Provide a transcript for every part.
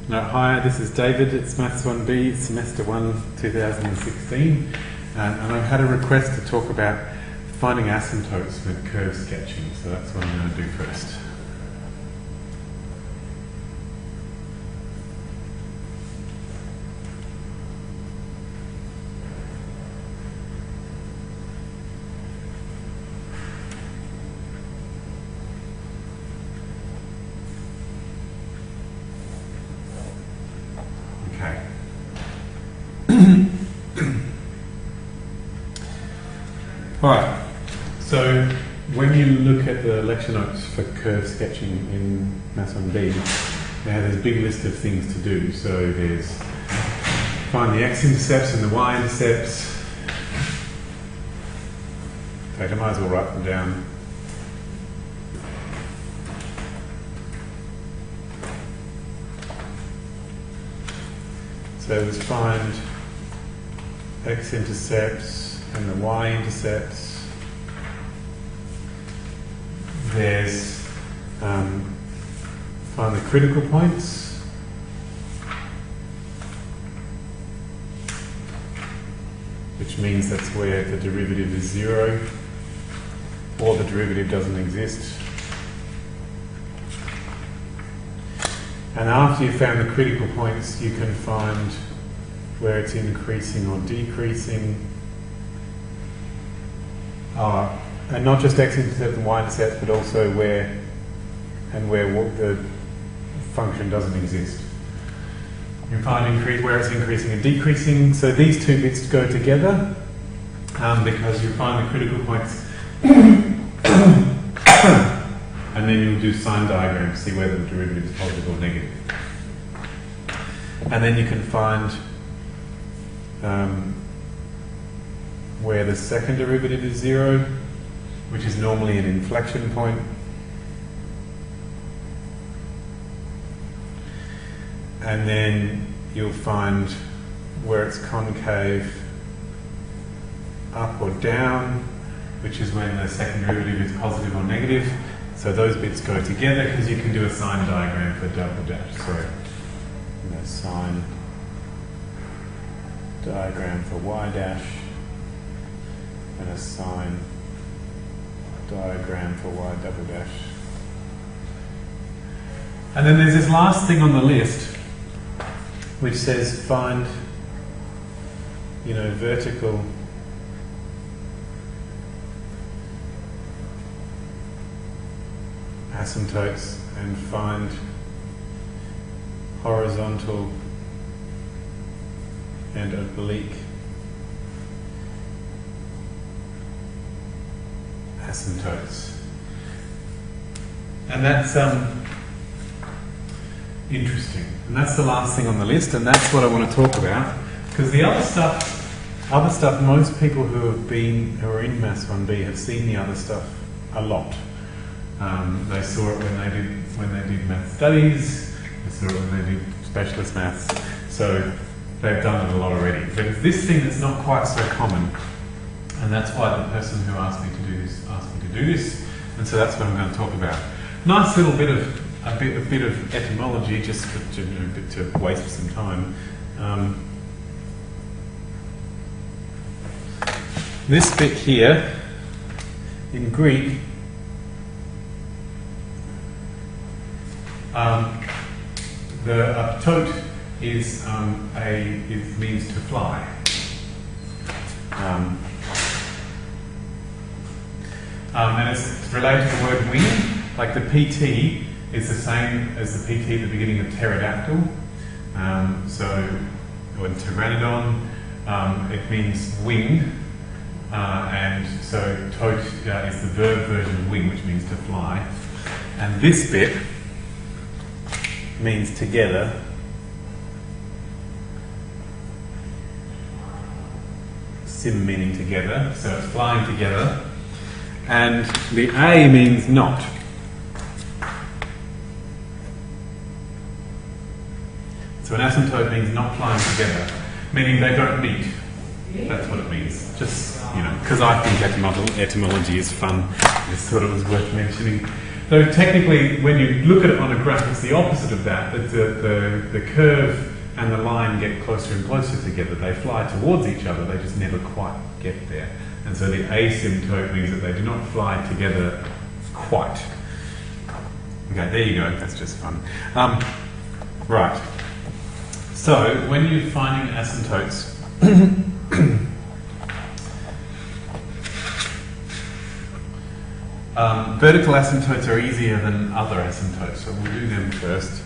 Hi, this is David. It's Maths 1B, Semester 1, 2016. And I've had a request to talk about finding asymptotes with curve sketching, so that's what I'm going to do first. Okay. Alright, so when you look at the lecture notes for curve sketching in Maths 1B, they have this big list of things to do. So there's find the x-intercepts and the y-intercepts. In fact, I might as well write them down. So let's find x-intercepts and the y-intercepts. There's find the critical points. Which means that's where the derivative is 0 or the derivative doesn't exist. And after you've found the critical points, you can find where it's increasing or decreasing. And not just x-intercept and y-intercept, but also where the function doesn't exist. You can find where it's increasing and decreasing. So these two bits go together because you find the critical points and then you'll do sign diagrams to see whether the derivative is positive or negative. And then you can find where the second derivative is 0, which is normally an inflection point. And then you'll find where it's concave up or down, which is when the second derivative is positive or negative. So those bits go together because you can do a sign diagram for double dash. So, sign diagram for y dash and a sign diagram for y double dash. And then there's this last thing on the list which says find, vertical asymptotes and find horizontal and oblique asymptotes. And that's interesting. And that's the last thing on the list, and that's what I want to talk about. Because the other stuff, most people who are in Maths 1B have seen the other stuff a lot. They saw it when they did math studies, they saw it when they did specialist maths, so they've done it a lot already. But it's this thing that's not quite so common, and that's why the person who asked me to do this asked me to do this, and so that's what I'm going to talk about. Nice little bit of a bit of etymology, just to waste some time. This bit here in Greek. The tote means to fly. And it's related to the word wing. Like the PT is the same as the PT at the beginning of pterodactyl. Or pteranodon, it means wing. And so tote is the verb version of wing, which means to fly. And this bit means together. Sim meaning together, so it's flying together. And the A means not. So an asymptote means not flying together, meaning they don't meet. That's what it means. Just, because I think etymology is fun, I just thought it was worth mentioning. Though technically, when you look at it on a graph, it's the opposite of that. The curve and the line get closer and closer together. They fly towards each other, they just never quite get there. And so the asymptote means that they do not fly together quite. Okay, there you go, that's just fun. Right. So, when you're finding asymptotes, vertical asymptotes are easier than other asymptotes, so we'll do them first.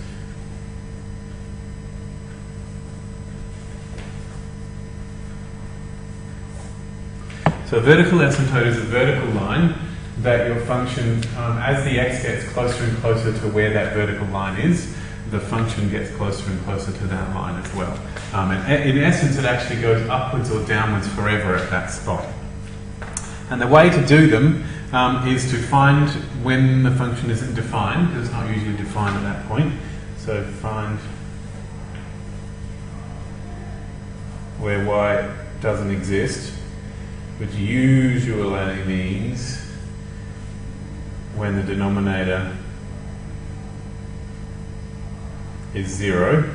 So a vertical asymptote is a vertical line that your function, as the x gets closer and closer to where that vertical line is, the function gets closer and closer to that line as well. And in essence, it actually goes upwards or downwards forever at that spot. And the way to do them is to find when the function isn't defined, because it's not usually defined at that point. So find where y doesn't exist, which usually means when the denominator is 0.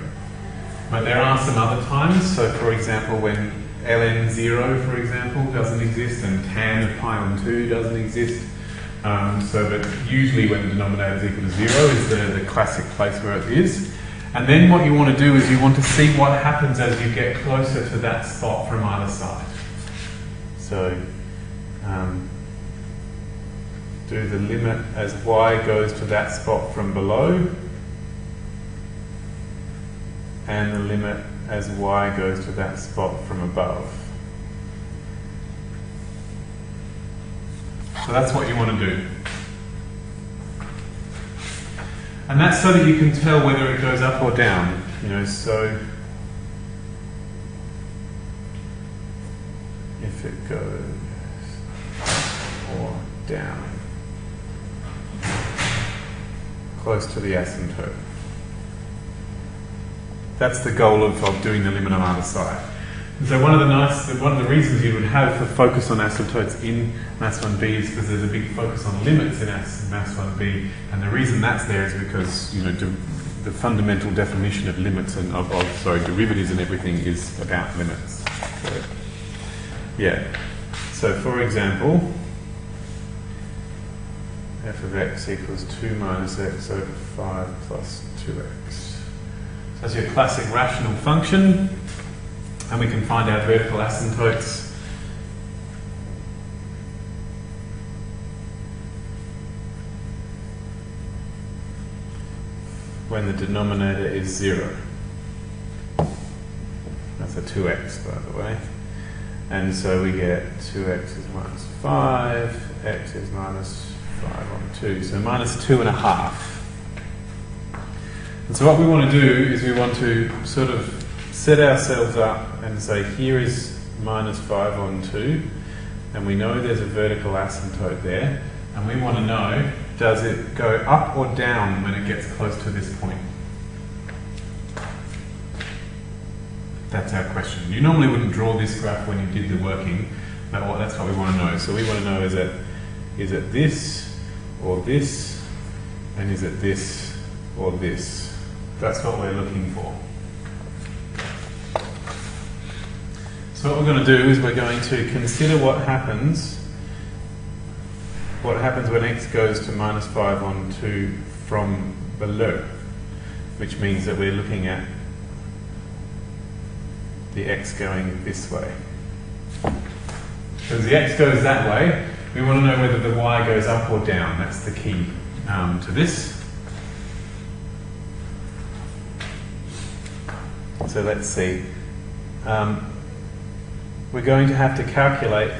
But there are some other times, so for example when ln 0, for example, doesn't exist and tan of pi on 2 doesn't exist. But usually when the denominator is equal to 0 is the classic place where it is. And then what you want to do is you want to see what happens as you get closer to that spot from either side. So do the limit as y goes to that spot from below, and the limit as y goes to that spot from above. So that's what you want to do. And that's so that you can tell whether it goes up or down. You know, so if it goes or down, close to the asymptote. That's the goal of doing the limit on either side. And so one of the reasons you would have a focus on asymptotes in Maths 1B is because there's a big focus on limits in Maths 1B, and the reason that's there is because the fundamental definition of limits and derivatives and everything is about limits. So, yeah. So for example, f of x equals 2 minus x over 5 plus 2x. So that's your classic rational function, and we can find our vertical asymptotes when the denominator is 0. That's a 2x, by the way. And so we get 2x is minus 5, x is minus 5 on 2, so minus 2.5. And so what we want to do is we want to sort of set ourselves up and say here is minus 5 on 2, and we know there's a vertical asymptote there, and we want to know, does it go up or down when it gets close to this point? That's our question. You normally wouldn't draw this graph when you did the working, but that's what we want to know. So we want to know, is it this or this, and is it this or this? That's what we're looking for. So what we're going to do is we're going to consider what happens when x goes to minus 5 on 2 from below, which means that we're looking at the x going this way. Because the x goes that way, we want to know whether the y goes up or down. That's the key to this. So let's see. We're going to have to calculate.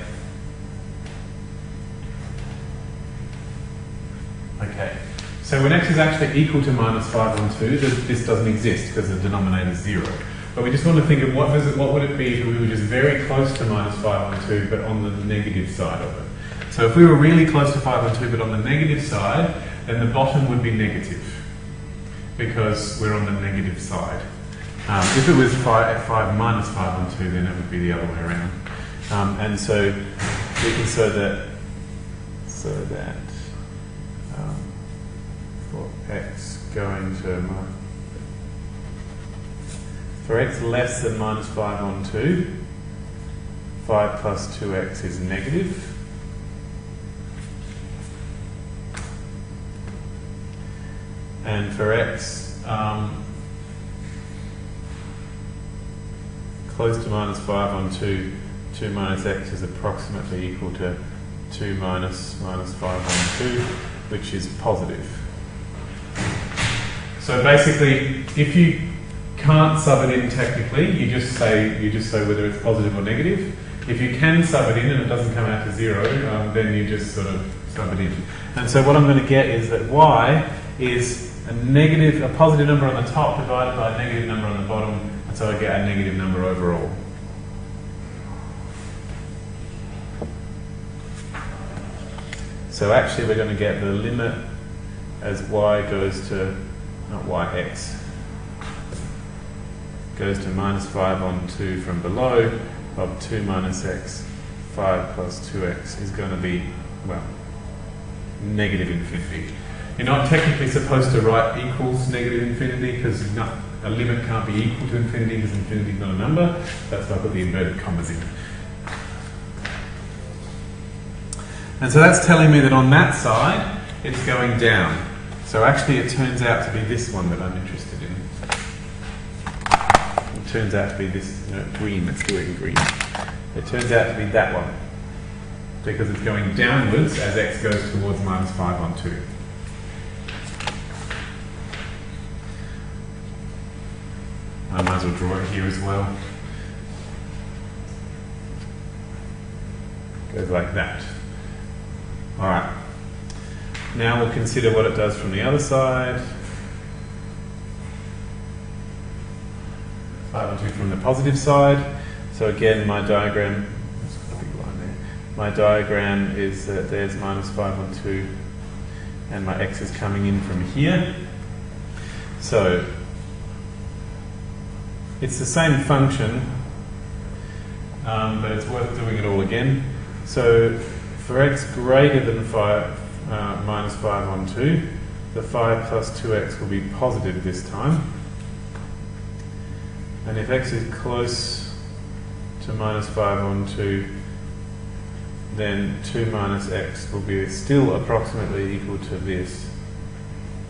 Okay. So when x is actually equal to minus 5 on 2, this doesn't exist because the denominator is 0. But we just want to think of what would it be if we were just very close to minus 5 on 2 but on the negative side of it. So if we were really close to 5 on 2 but on the negative side, then the bottom would be negative because we're on the negative side. If it was 5 minus 5 on 2, then it would be the other way around. And so we can show that for x going to for x less than minus 5 on 2, 5 plus 2x is negative. And for x close to minus 5 on 2, 2 minus x is approximately equal to 2 minus 5 on 2, which is positive. So basically, if you can't sub it in technically, you just say whether it's positive or negative. If you can sub it in and it doesn't come out to 0, then you just sort of sub it in. And so what I'm going to get is that y is a positive number on the top divided by a negative number on the bottom, and so I get a negative number overall. So actually we're going to get the limit as y goes to, not y, x, goes to minus 5 on 2 from below of 2 minus x, 5 plus 2x is going to be, well, negative infinity. You're not technically supposed to write equals negative infinity because a limit can't be equal to infinity because infinity is not a number. That's why I put the inverted commas in. And so that's telling me that on that side, it's going down. So actually it turns out to be this one that I'm interested in. It turns out to be this, green, let's do it in green. It turns out to be that one. Because it's going downwards as x goes towards minus 5 on 2. I might as well draw it here as well. Goes like that. Alright. Now we'll consider what it does from the other side. 5 on 2 from the positive side. So again, my diagram, let's put a big line there. My diagram is that there's minus 5 on 2 and my x is coming in from here. So it's the same function, but it's worth doing it all again. So for x greater than minus 5 on 2, the 5 plus 2x will be positive this time. And if x is close to minus 5 on 2, then 2 minus x will be still approximately equal to this,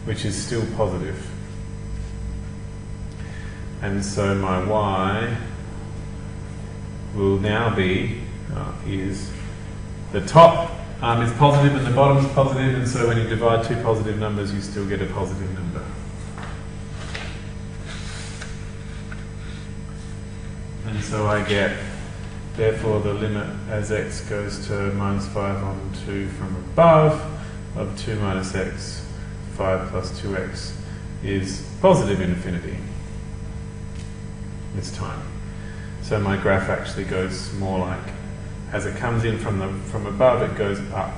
which is still positive. And so my y will now be, is the top is positive and the bottom is positive, and so when you divide two positive numbers you still get a positive number. And so I get, therefore the limit as x goes to minus 5 on 2 from above of 2 minus x, 5 plus 2x is positive infinity this time. So my graph actually goes more like, as it comes in from above, it goes up.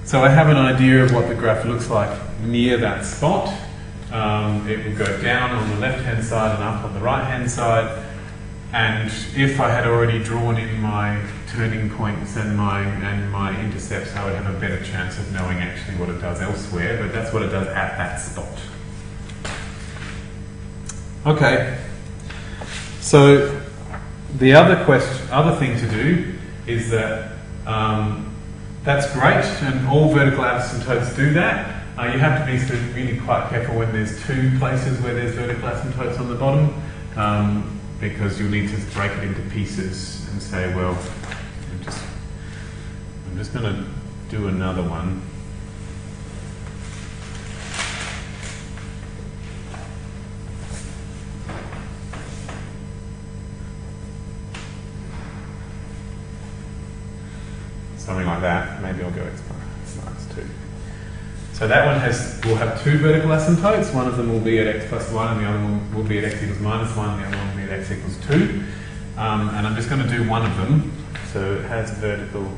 So I have an idea of what the graph looks like near that spot. It will go down on the left-hand side and up on the right-hand side. And if I had already drawn in my turning points and my intercepts, I would have a better chance of knowing actually what it does elsewhere. But that's what it does at that spot. Okay. So the other thing to do is that that's great, and all vertical asymptotes do that. You have to be really quite careful when there's two places where there's vertical asymptotes on the bottom, because you'll need to break it into pieces and say, well, I'm just going to do another one. Something like that. Maybe I'll go x minus 2. So that one will have two vertical asymptotes. One of them will be at x plus 1 and the other one will be at x equals minus 1 and the other one will be at x equals 2. And I'm just going to do one of them. So it has vertical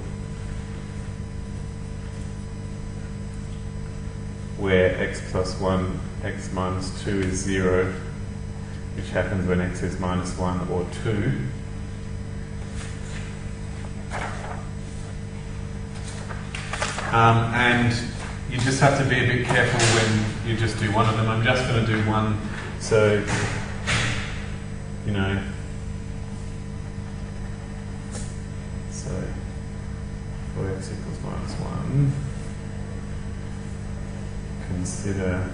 where x plus 1, x minus 2 is 0, which happens when x is minus 1 or 2. And you just have to be a bit careful when you just do one of them. I'm just going to do one, so, you know, so for x equals minus 1, consider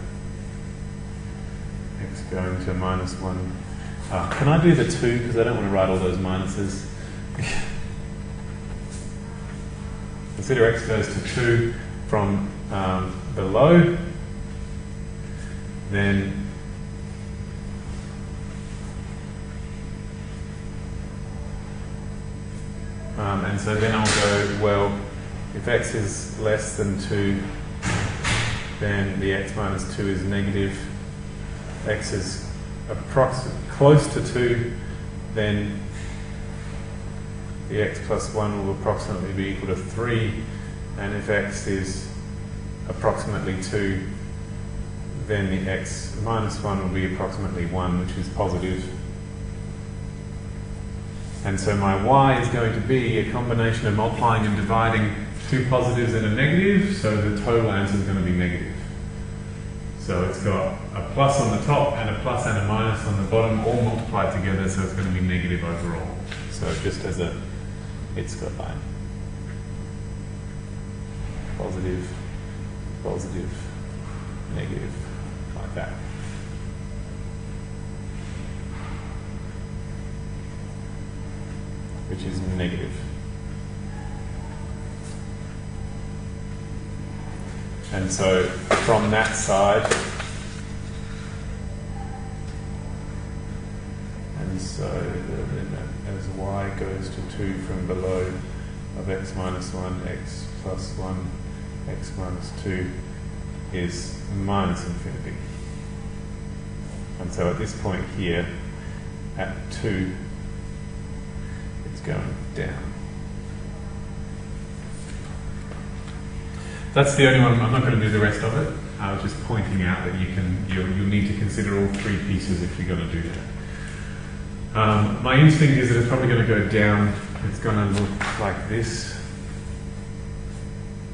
x going to minus 1. Can I do the 2, because I don't want to write all those minuses. Consider x goes to 2 from below, then and so then I'll go, well, if x is less than 2, then the x minus 2 is negative. X is close to 2, then the x plus 1 will approximately be equal to 3, and if x is approximately 2, then the x minus 1 will be approximately 1, which is positive. And so my y is going to be a combination of multiplying and dividing two positives and a negative, so the total answer is going to be negative. So it's got a plus on the top and a plus and a minus on the bottom, all multiplied together, so it's going to be negative overall. So just as a, it's got like positive, positive, negative, like that. Which is negative. And so from that side, and so the limit as y goes to 2 from below of x minus 1, x plus 1, x minus 2 is minus infinity. And so at this point here, at 2, it's going down. That's the only one. I'm not going to do the rest of it. I was just pointing out that you'll need to consider all three pieces if you're going to do that. My instinct is that it's probably going to go down. It's going to look like this.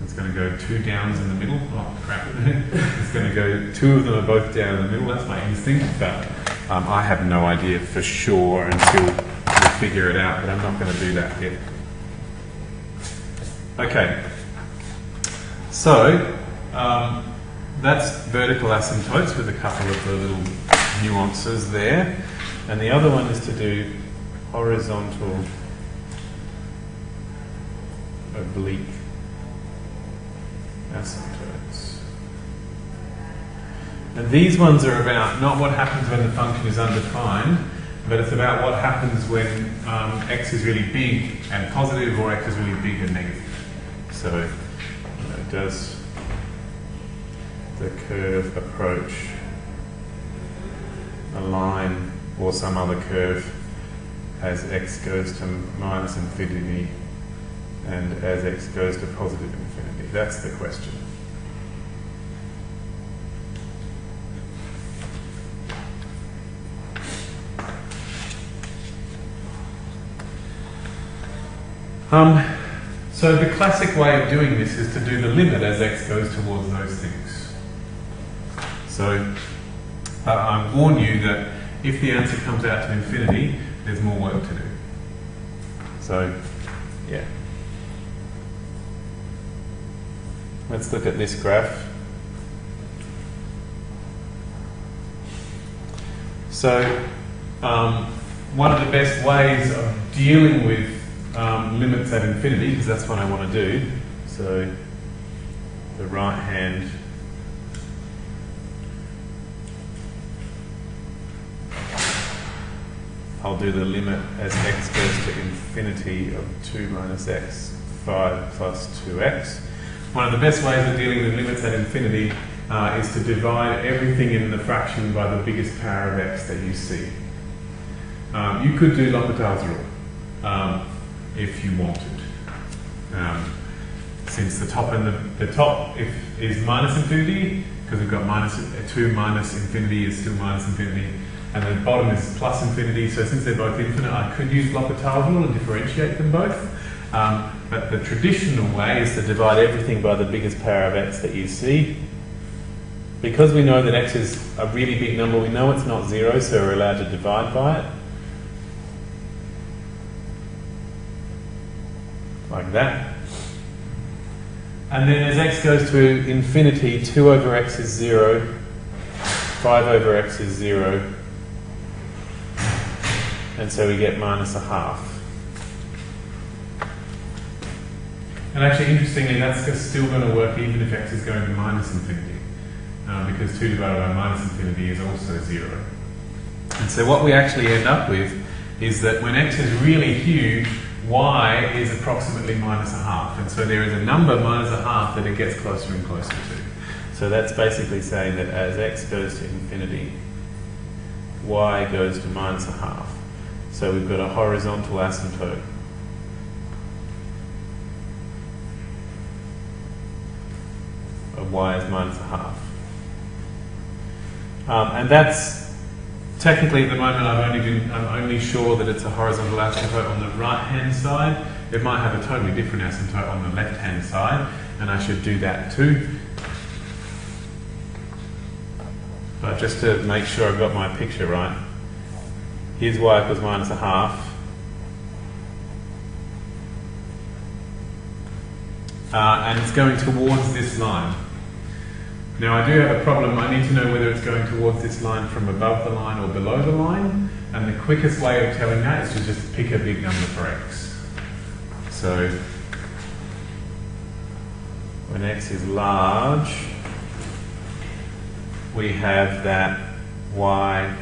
It's going to go 2 downs in the middle. Oh crap! It's going to go, 2 of them are both down in the middle. That's my instinct, but I have no idea for sure until we figure it out. But I'm not going to do that yet. Okay. So, that's vertical asymptotes with a couple of the little nuances there. And the other one is to do horizontal oblique asymptotes. And these ones are about not what happens when the function is undefined, but it's about what happens when x is really big and positive or x is really big and negative. So, does the curve approach a line or some other curve as x goes to minus infinity and as x goes to positive infinity? That's the question. So the classic way of doing this is to do the limit as x goes towards those things. So I warn you that if the answer comes out to infinity, there's more work to do. So, yeah. Let's look at this graph. So, one of the best ways of dealing with limits at infinity, because that's what I want to do. So the right hand I'll do the limit as x goes to infinity of 2 minus x, 5 plus 2x. One of the best ways of dealing with limits at infinity is to divide everything in the fraction by the biggest power of x that you see. You could do L'Hopital's rule. If you wanted. Since the top and the top is minus infinity, because we've got 2 minus infinity is still minus infinity, and the bottom is plus infinity, so since they're both infinite, I could use L'Hopital's rule and differentiate them both. But the traditional way is to divide everything by the biggest power of x that you see. Because we know that x is a really big number, we know it's not 0, so we're allowed to divide by it. Like that. And then as x goes to infinity, 2 over x is 0, 5 over x is 0, and so we get minus a half. And actually, interestingly, that's still going to work even if x is going to minus infinity, because 2 divided by minus infinity is also 0. And so what we actually end up with is that when x is really huge, y is approximately minus a half. And so there is a number minus a half that it gets closer and closer to. So that's basically saying that as x goes to infinity, y goes to minus a half. So we've got a horizontal asymptote. Of y is minus a half. And that's technically at the moment I'm only sure that it's a horizontal asymptote on the right hand side. It might have a totally different asymptote on the left hand side, and I should do that too. But just to make sure I've got my picture right, here's y equals minus a half. And it's going towards this line. Now I do have a problem. I need to know whether it's going towards this line from above the line or below the line, and the quickest way of telling that is to just pick a big number for x. So when x is large, we have that y,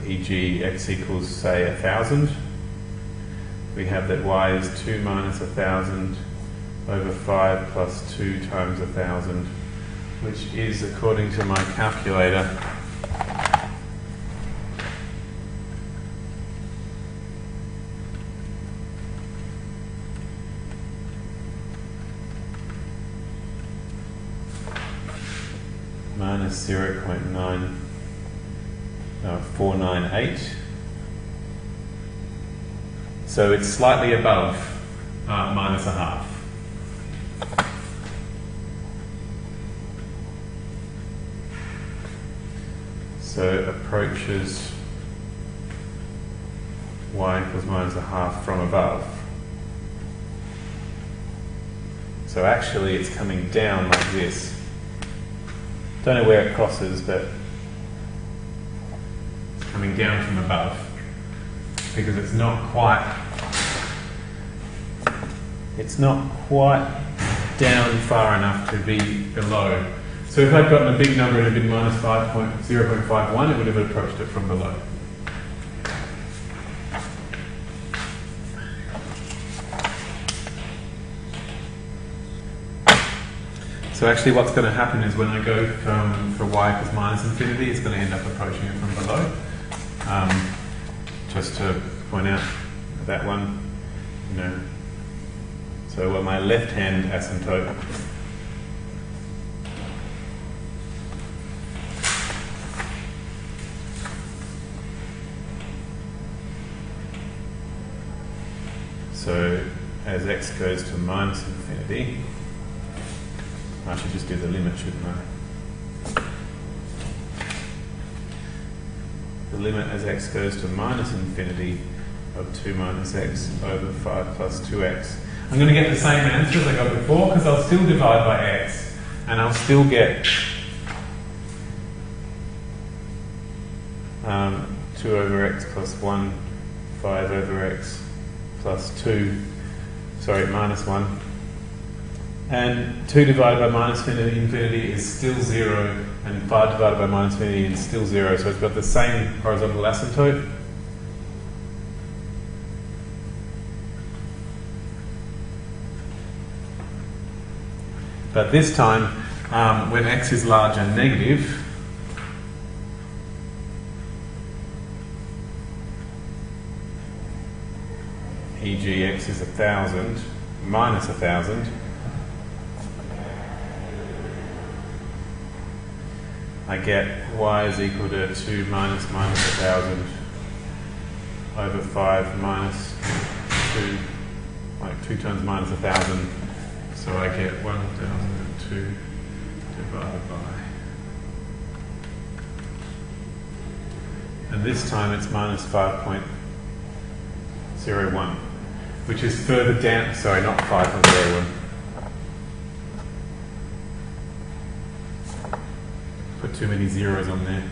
e.g. x equals, say, 1,000. We have that y is 2 minus 1,000 over 5 plus 2 times 1,000, which is, according to my calculator, minus 0.498. So it's slightly above minus a half. So approaches y equals minus a half from above. So actually it's coming down like this. Don't know where it crosses, but it's coming down from above because it's not quite down far enough to be below. So if I'd gotten a big number and it had been minus 0.51, it would have approached it from below. So actually what's going to happen is when I go for y equals minus infinity, it's going to end up approaching it from below. Just to point out that one, so my left-hand asymptote so as x goes to minus infinity, I should just do the limit, shouldn't I? The limit as x goes to minus infinity of 2 minus x over 5 plus 2x. I'm going to get the same answer as I got before because I'll still divide by x and I'll still get 2 over x plus 1, 5 over x plus 2, minus 1. And 2 divided by minus infinity is still 0, and 5 divided by minus infinity is still 0, so it's got the same horizontal asymptote. But this time, when x is large and negative, e.g. x is 1,000 minus 1,000, I get y is equal to 2 minus 1,000 over 5 minus 2 like 2 times minus 1,000, so I get 1,002 divided by, and this time it's minus 5.01, which is further down, sorry, not 5.01. Put too many zeros on there.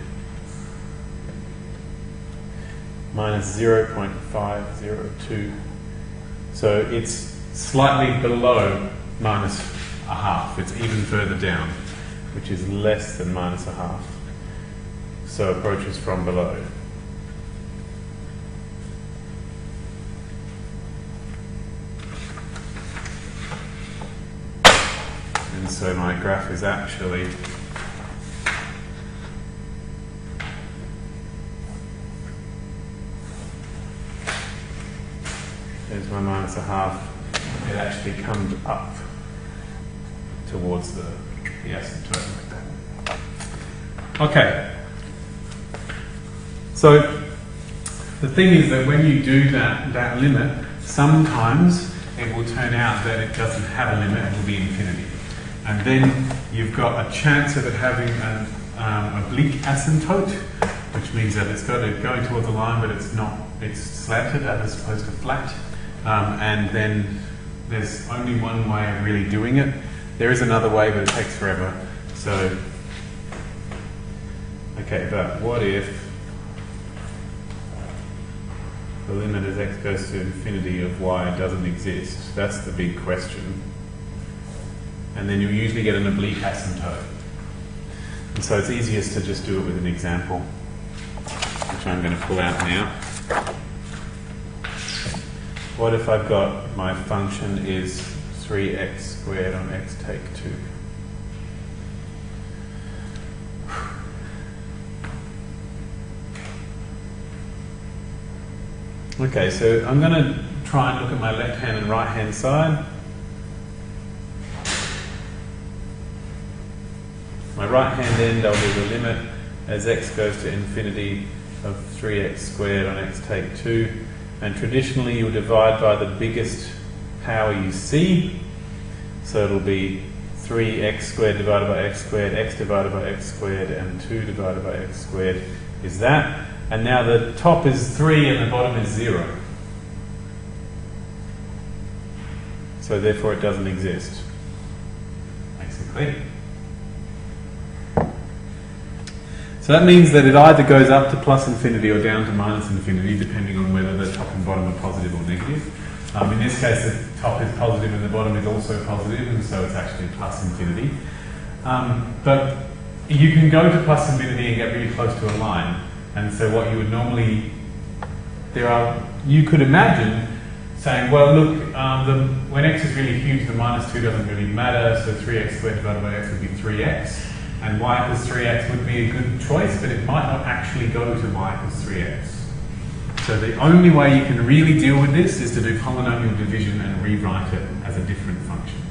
Minus 0.502. So it's slightly below minus a half. It's even further down, which is less than minus a half. So approaches from below. And so my graph is actually there's my minus a half. It actually comes up towards the asymptote like that. Okay. So the thing is that when you do that limit, sometimes it will turn out that it doesn't have a limit, it will be infinity. And then you've got a chance of it having an oblique asymptote, which means that it's got it going towards a line, but it's slanted as opposed to flat. And then there's only one way of really doing it. There is another way, but it takes forever. So, okay, but what if the limit as x goes to infinity of y doesn't exist? That's the big question. And then you usually get an oblique asymptote. And so it's easiest to just do it with an example, which I'm going to pull out now. What if I've got my function is 3x squared on x take 2? Okay, so I'm going to try and look at my left hand and right hand side. My right hand end, I'll do the limit as x goes to infinity of 3x squared on x take 2. And traditionally you'll divide by the biggest power you see. So it'll be 3x squared divided by x divided by x squared, and 2 divided by x squared is that. And now the top is 3 and the bottom is 0. So therefore it doesn't exist. Makes it clear. So that means that it either goes up to plus infinity or down to minus infinity, depending on whether the top and bottom are positive or negative. In this case, the top is positive and the bottom is also positive, and so it's actually plus infinity. But you can go to plus infinity and get really close to a line. And so what you would normally, you could imagine saying, well, look, when x is really huge, the minus 2 doesn't really matter, so 3x squared divided by x would be 3x. And y equals 3x would be a good choice, but it might not actually go to y equals 3x. So the only way you can really deal with this is to do polynomial division and rewrite it as a different function.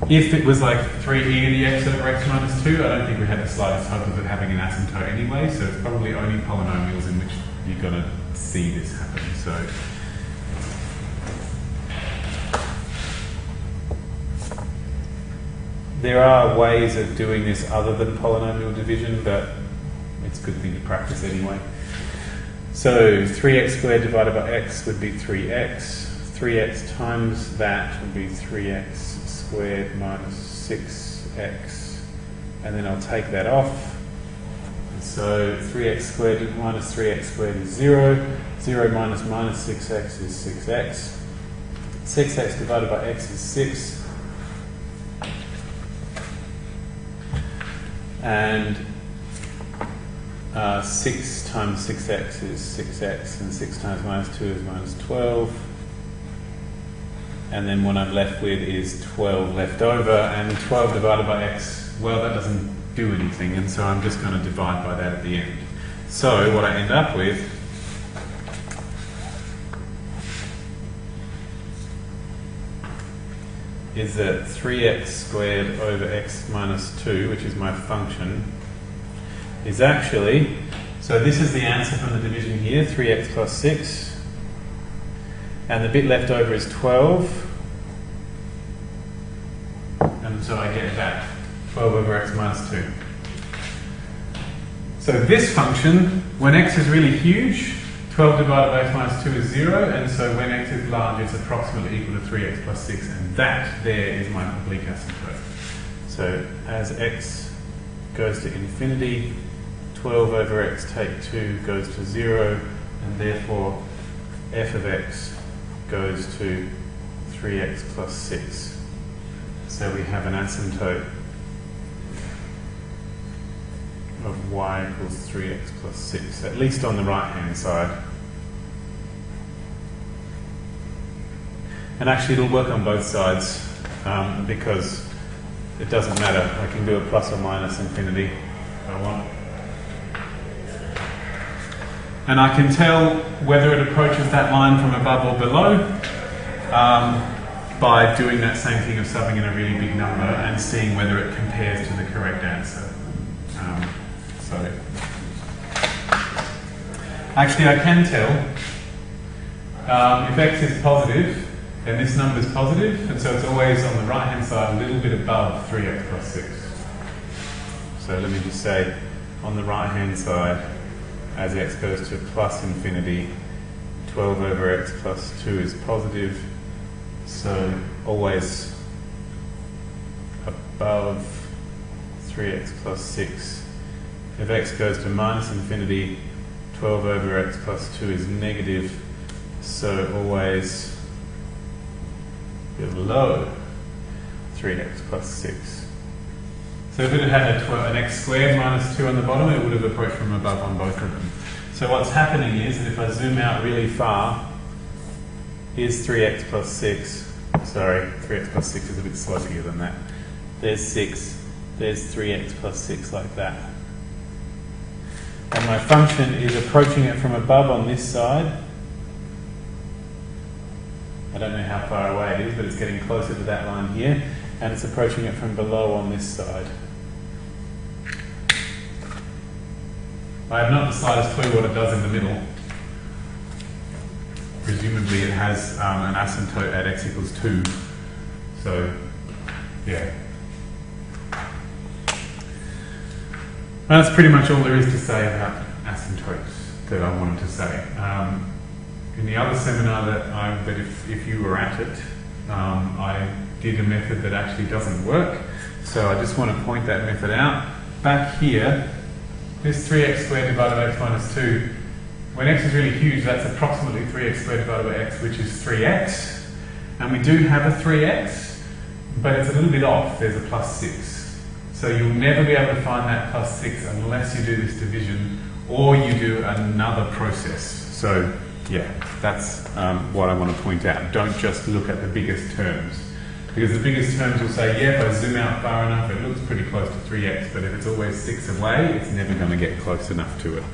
If it was like 3e to the x over x minus 2, I don't think we had the slightest hope of it having an asymptote anyway, so it's probably only polynomials in which you're going to see this happen. So there are ways of doing this other than polynomial division, but it's a good thing to practice anyway. So 3x squared divided by x would be 3x. 3x times that would be 3x squared minus 6x. And then I'll take that off. And so 3x squared minus 3x squared is 0. 0 minus minus 6x is 6x. 6x divided by x is 6. And 6 times 6x is 6x, and 6 times minus 2 is minus 12. And then what I'm left with is 12 left over, and 12 divided by x, well, that doesn't do anything, and so I'm just going to divide by that at the end. So what I end up with is that 3x squared over x minus 2, which is my function, is actually, so this is the answer from the division here, 3x plus 6. And the bit left over is 12. And so I get that, 12 over x minus 2. So this function, when x is really huge, 12 divided by x minus 2 is 0, and so when x is large, it's approximately equal to 3x plus 6, and that there is my oblique asymptote. So as x goes to infinity, 12 over x take 2 goes to 0, and therefore f of x goes to 3x plus 6. So we have an asymptote of y equals 3x plus 6, at least on the right-hand side. And actually it'll work on both sides because it doesn't matter. I can do a plus or minus infinity if I want. And I can tell whether it approaches that line from above or below by doing that same thing of subbing in a really big number and seeing whether it compares to the correct answer. Actually, I can tell if x is positive, then this number is positive, and so it's always on the right-hand side, a little bit above 3x plus 6. So let me just say, on the right-hand side, as x goes to plus infinity, 12 over x plus 2 is positive, so always above 3x plus 6. If x goes to minus infinity, 12 over x plus 2 is negative, so always below 3x plus 6. So if it had an x squared minus 2 on the bottom, it would have approached from above on both of them. So what's happening is that if I zoom out really far, here's 3x plus 6. Sorry, 3x plus 6 is a bit sloppier than that. There's 6. There's 3x plus 6 like that. And my function is approaching it from above on this side. I don't know how far away it is, but it's getting closer to that line here. And it's approaching it from below on this side. I have not the slightest clue what it does in the middle. Presumably it has an asymptote at x equals 2. So, yeah. That's pretty much all there is to say about asymptotes that I wanted to say. In the other seminar that if you were at it, I did a method that actually doesn't work. So I just want to point that method out. Back here, this 3x squared divided by x minus 2, when x is really huge, that's approximately 3x squared divided by x, which is 3x. And we do have a 3x, but it's a little bit off. There's a plus 6. So you'll never be able to find that plus 6 unless you do this division or you do another process. So yeah, that's what I want to point out. Don't just look at the biggest terms. Because the biggest terms will say, yeah, if I zoom out far enough, it looks pretty close to 3x, but if it's always 6 away, it's never going to get close enough to it.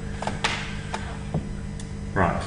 Right.